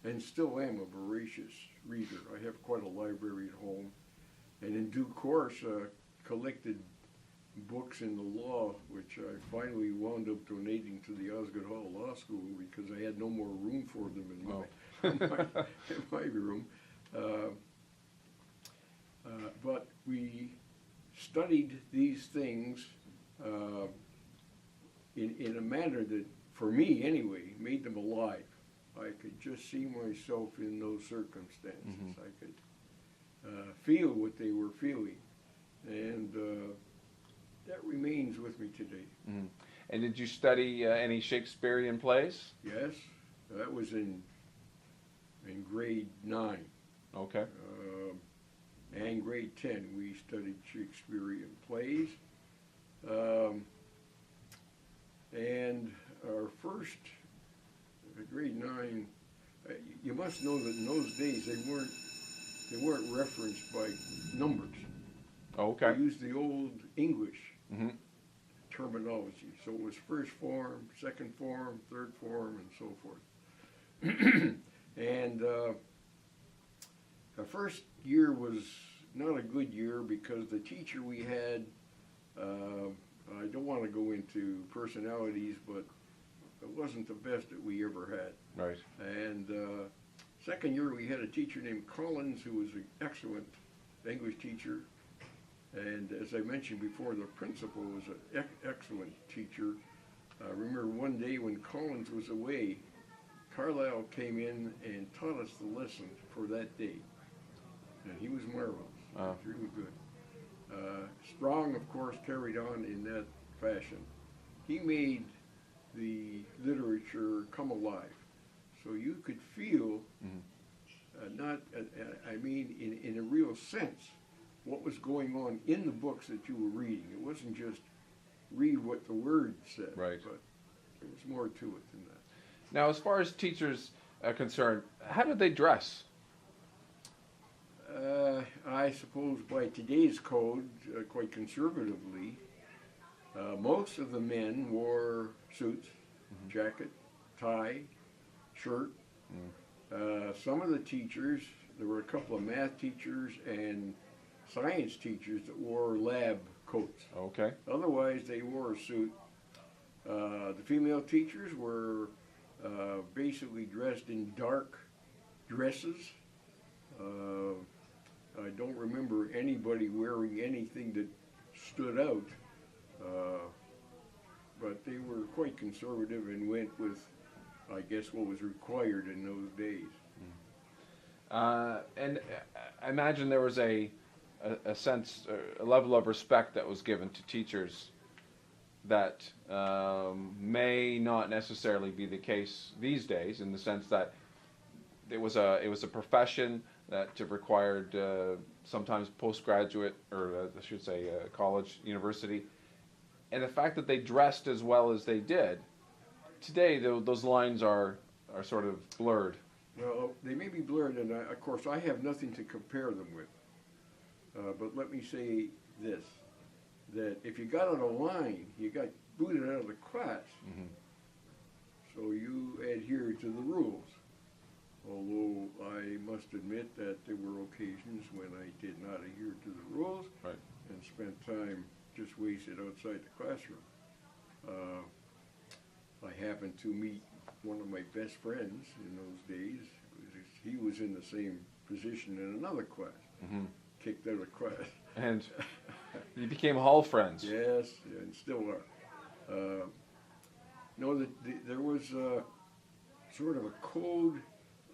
and still am a voracious reader. I have quite a library at home, and in due course collected books in the law, which I finally wound up donating to the Osgoode Hall Law School because I had no more room for them in my room. But we studied these things in a manner that, for me anyway, made them alive. I could just see myself in those circumstances. Mm-hmm. I could feel what they were feeling, and that remains with me today. Mm-hmm. And did you study any Shakespearean plays? Yes, that was in grade 9. Okay. And grade 10, we studied Shakespearean plays. And our first, grade 9, you must know that in those days they weren't referenced by numbers. Okay. They used the old English mm-hmm. terminology. So it was first form, second form, third form, and so forth. And the first year was not a good year because the teacher we had, I don't want to go into personalities, but it wasn't the best that we ever had. Right. And second year we had a teacher named Collins who was an excellent English teacher. And as I mentioned before, the principal was an excellent teacher. I remember one day when Collins was away, Carlisle came in and taught us the lesson for that day. And he was marvelous. He was really good. Strong, of course, carried on in that fashion. He made the literature come alive. So you could feel, in a real sense, what was going on in the books that you were reading. It wasn't just read what the words said, right. But there was more to it than that. Now, as far as teachers are concerned, how did they dress? I suppose by today's code, quite conservatively, most of the men wore suits, jacket, tie, shirt. Some of the teachers, there were a couple of math teachers and science teachers that wore lab coats. Okay. Otherwise, they wore a suit. The female teachers were basically dressed in dark dresses. I don't remember anybody wearing anything that stood out, but they were quite conservative and went with, I guess, what was required in those days. And I imagine there was a sense, a level of respect that was given to teachers that may not necessarily be the case these days, in the sense that it was a profession that required sometimes postgraduate, or I should say college, university, and the fact that they dressed as well as they did. Today, those lines are sort of blurred. Well, they may be blurred, and of course I have nothing to compare them with. But let me say this, that if you got on a line, you got booted out of the class. Mm-hmm. So you adhered to the rules. Although I must admit that there were occasions when I did not adhere to the rules, right, and spent time just wasted outside the classroom. I happened to meet one of my best friends in those days. He was in the same position in another class. Mm-hmm. Kicked out of class. And you became hall friends. Yes, and still are. There was sort of a code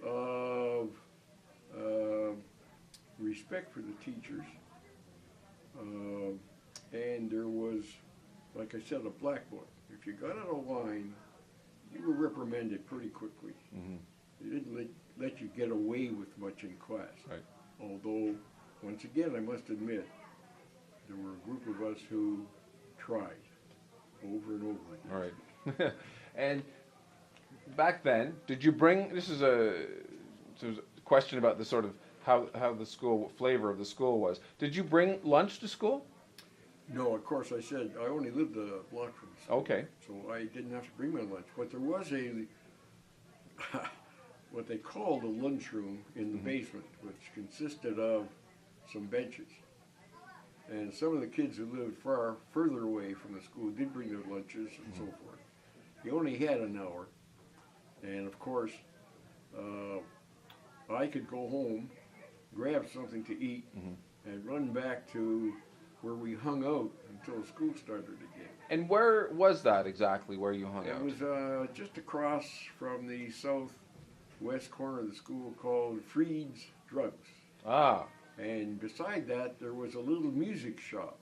of respect for the teachers, and there was, like I said, a black book. If you got out of line, you were reprimanded pretty quickly. Mm-hmm. They didn't let you get away with much in class. Right. Although, once again, I must admit, there were a group of us who tried over and over again. All right. And back then, did you bring, this is a question about the sort of how the school, flavor of the school was. Did you bring lunch to school? No, of course, I said I only lived a block from school. Okay. So I didn't have to bring my lunch. But there was what they called a lunchroom in the basement, which consisted of some benches. And some of the kids who lived further away from the school did bring their lunches and so forth. You only had an hour, and of course, I could go home, grab something to eat, and run back to where we hung out until school started again. And where was that exactly, where you hung out? It was just across from the southwest corner of the school called Freed's Drugs. Ah, And beside that, there was a little music shop.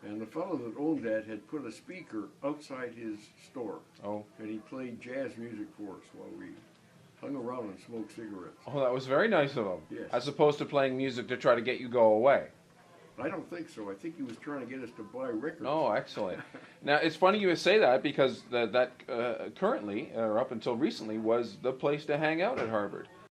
And the fellow that owned that had put a speaker outside his store. oh, And he played jazz music for us while we hung around and smoked cigarettes. oh, that was very nice of him. Yes. As opposed to playing music to try to get you go away. I don't think so. I think he was trying to get us to buy records. Oh, excellent. Now, it's funny you say that because that currently, or up until recently, was the place to hang out at Harvard.